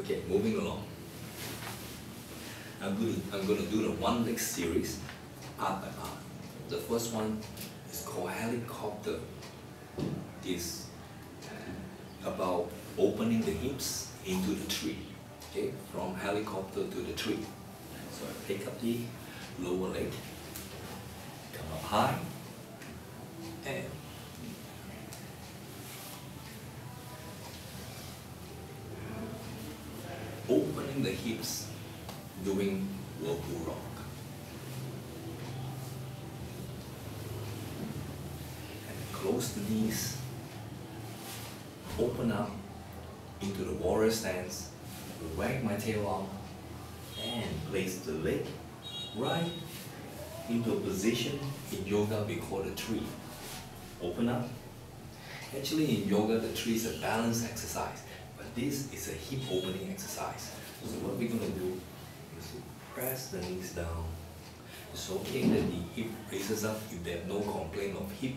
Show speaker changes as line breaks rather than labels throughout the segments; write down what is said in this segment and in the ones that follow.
Okay, moving along. I'm going to do the one leg series part by part. The first one is called helicopter. It's about opening the hips into the tree. Okay, from helicopter to the tree. So I pick up the lower leg, come up high, and opening the hips, doing whirlpool rock. And close the knees, open up into the warrior stance, wag my tail out, and place the leg right into a position in yoga we call the tree. Open up. Actually in yoga the tree is a balance exercise, but this is a hip opening exercise. So what we're going to do is to press the knees down. It's okay that the hip raises up if they have no complaint of hip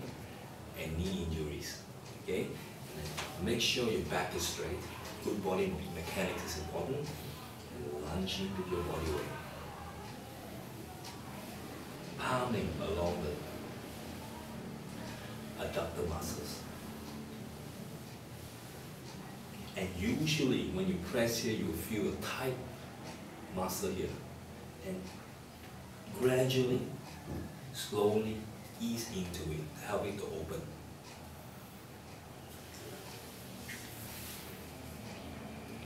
and knee injuries. Okay? And make sure your back is straight. Good body mechanics is important. And lunge into your body weight. Palming along the adductor muscles. And usually when you press here, you feel a tight muscle here. And gradually, slowly ease into it, help it to open.